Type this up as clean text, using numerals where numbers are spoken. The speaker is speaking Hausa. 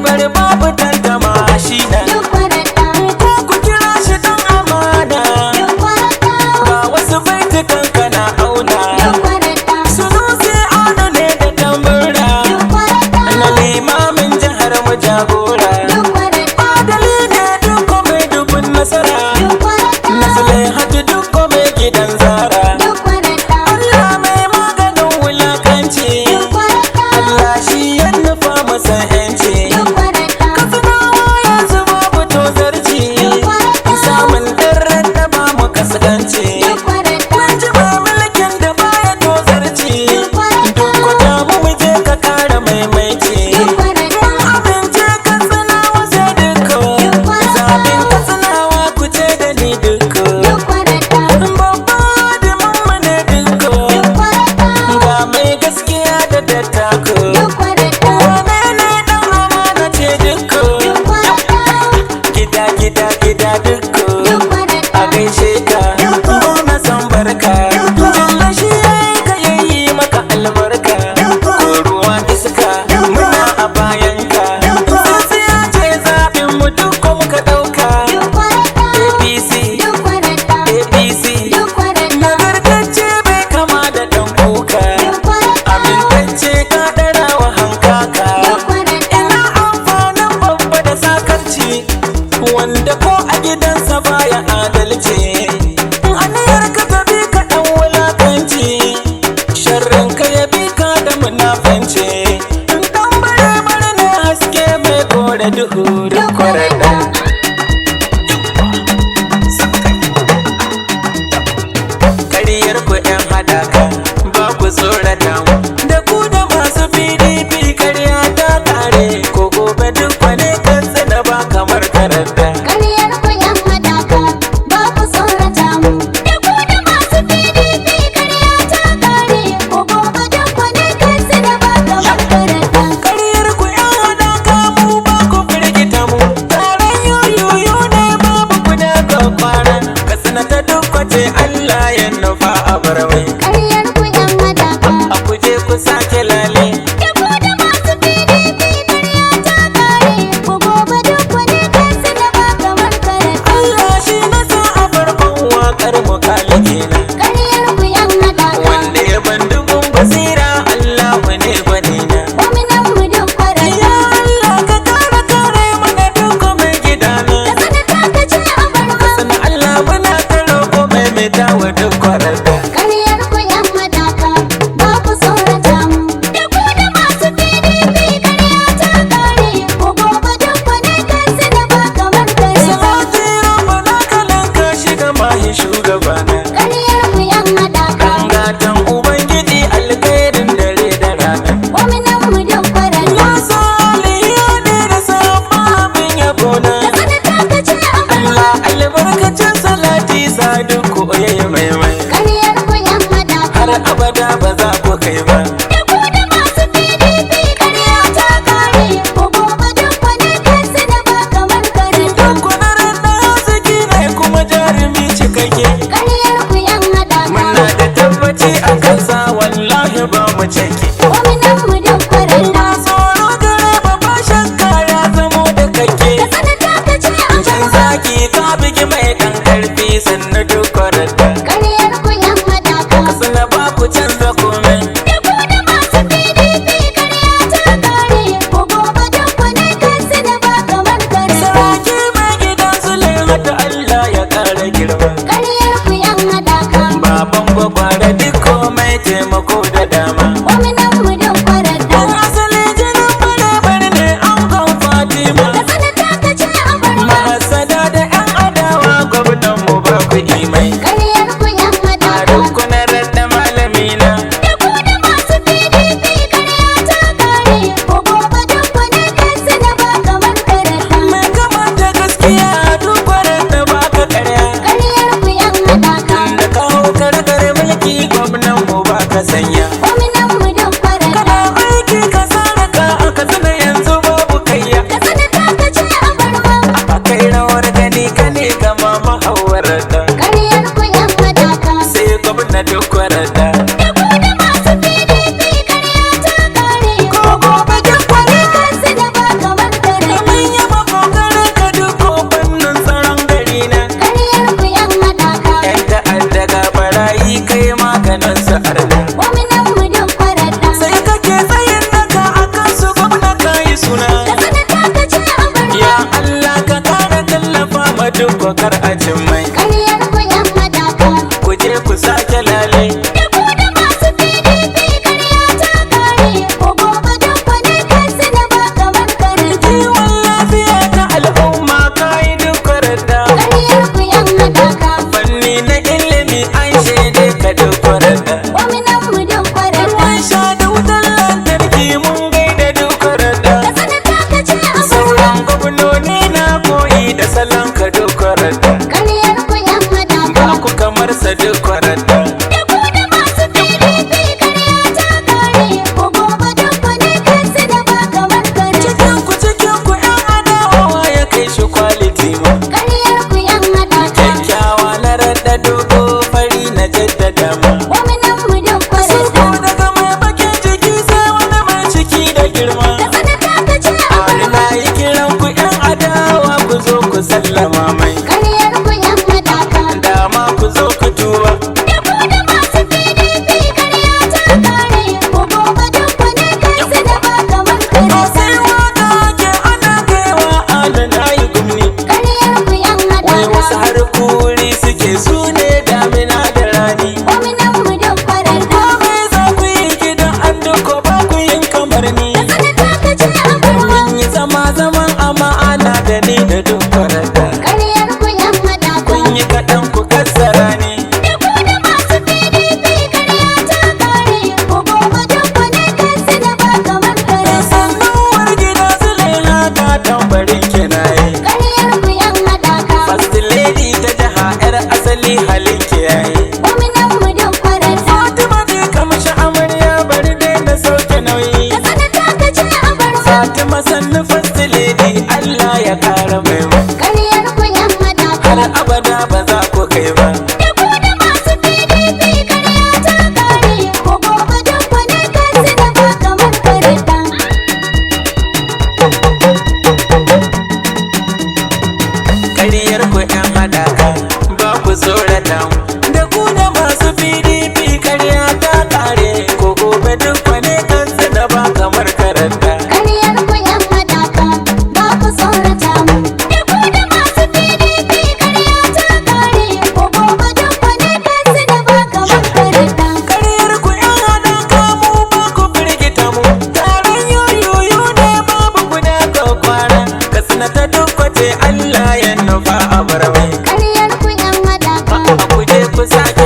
bari babu tantama shi na ko ku kira shi dan amana ga wasu baitukan kana auna Sanusi ana ne da tambura na limamin jihar mu jagora adali ne Dikko mai dubun nasara na Zulaihat Dikko mai gidan zara Allah mai maganin wulakanci Allah shi ya nufa masa yanci Katsinawa yanzu babu tozarci samun ɗan da ba mu kaskanci mun ji ba mulkin da baya tozarci Dikko da mu je ka kara maimaici mun amince Katsinawa sai Dikko zaɓin Katsinawa ku ce da ni Dikko babba da mamma ne Dikko ga mai gaskiya da dattako wane ne dan amana ce Dikko gida gida gida Dikko a gaishe ka na san barka jalla shi yayi ka yayi maka albarka ko ruwa iska muna a bayanka tsintsiya ce zaɓin mu Dikko muka ɗauka APC APC nagartacce bai kama da ɗan kuka amintacce ka ɗara wa hankaka ina amfanin babba da sakarci wanda ko a gidansa baya adalci aniyar ka ta bi ka ɗan wulakanci sharrin ka ya bi ka da munafanci ɗan bare bare ne haske mai kore duhu da kwararra Karyar ku 'yan hadaka ba ku tsorata mu da ku da masu PDP karya ta kare ko gobe duk wani Katsina ba kamar karanta Karyar ku 'yan hadaka mu ba ku firgita mu taron yoyoyo ne babu guda ka fara Katsina ta Dikko ce Allah ya nufa a barwai a kuje ku sake lale Allah shi na sa a farkon waƙar mu kalige na wanda ya ban dubun basira Allah ne gwani na ya Allah ka kare kare mana Dikko mai gidana Katsina Allah muna ta roƙo mai dawo Dikko Radda Salati rabbana kalan ka shiga mahi shugabana dan gatan ubangiji alkhairin dare da rana ya saliya ne da sabon abin yabona Allah albarkacin salati sa Dikko yayi maimai har abada ba za ku kai ba Dikko na Radda zaki ne kuma jarumi cikakke muna da tabbaci a kansa wallahi ba mu cike ba tsoro gare ba ba shakka ya zamo da kake jan zaki ka bigi mai dan karfi sannu Dikko Radda Katsina ba ku canza komai saraki mai gidan Zulaihat Allah ya kara girma baban gwagwara Dikko mai taimako da dama dan asali jinin bare bare ne an kan Fatima mahasada da 'yan adawa gwamnan mu ba ku imai duk kar a cin mai. Karyar ku yan Hadaka. Ku je ku sake lale. Da ku da masu PDP karya ta kare. Ko gobe Dikko ne Katsina ba kamar Karyar. Kiwon lafiya ta al'umma kayi duk Radda. Karyar ku yan Hadaka. Fanni na ilimi an shaide ka duk Radda. Gwamnan mu Dikko Radda. Ruwan sha da wutar lantarki mun gaida duk Radda. Katsina ta kace a Sauran gwamnoni na koyi da salon ka duk Radda. karyar ku yan Hadaka. Ba ku kamar sa duk Radda. Da ku da masu PDP karya ta kare. Ko gobe Dikko ne Katsina ba kamar Karyar. Cikin ku yan adawa ya kai shi quality ma. Karyar ku yan Hadaka. Kyakkyawa na Radda dogo fari na jaddada ma. Gwamnan mu Dikko Sako Radda. daga mai bakin ciki sai wani mai ciki da girma. Katsina ta kace a Wani na yi kiran ku yan adawa ku zo ku sallama mai. karyar ku yan Hadaka. Dama ku zo ku tuba. Da ku da masu PDP karya ta kare. Ko gobe Dikko ne Katsina ba kamar Karyar. Sai waka ake ana kaiwa adana yi gumni. Karyar ku yan Wai wasu Hadaka. har kuri suke su ne damina da rani. Gwamnan mu Dikko Radda. Me za ku yi gidan an duko ba ku yin kamar ni. Katsina ta kace a barwa. Mun yi zaman amana da ni da duk Radda. Karyar ku yan Hadaka. Kun yi kaɗan ku kassara ni. Da ku da masu PDP karya ta kare. Ko gobe Dikko ne Katsina ba kamar Karyar. Sannuwar gida Zulaiha ta tambarin kinaye. Karyar ku yan Hadaka. First lady ta jiha yar asali halin kiyaye. Gwamnan mu Dikko Radda. Fatima je kamshi amarya bari dai na sauke nauyi. Katsina ta kace a barwa. Fatima sannu first lady Allah ya kara mai mu. Karyar ku yan Hadaka. Har abada ba za ku kai ba. Da ku da masu PDP karya ta kare. Ko gobe Dikko ne Katsina ba kamar Karyar. Karyar ku yan Hadaka ba ku tsorata mu. Da ku da masu PDP karya ta kare. Ko gobe duk wani kansa da ba kamar Radda. Karyar ku yan Hadaka. Ba ku tsorata mu. Da ku da masu PDP karya ta kare. Ko gobe Dikko ne Katsina ba kamar Karyar. Karyar ku yan Hadaka mu ba ku firgita mu. Taron yoyoyo ne babu guda ko kwana. Katsina ta duk wace Allah ya nufa a barmai. Karyar ku yan Hadaka. Ku je ku sake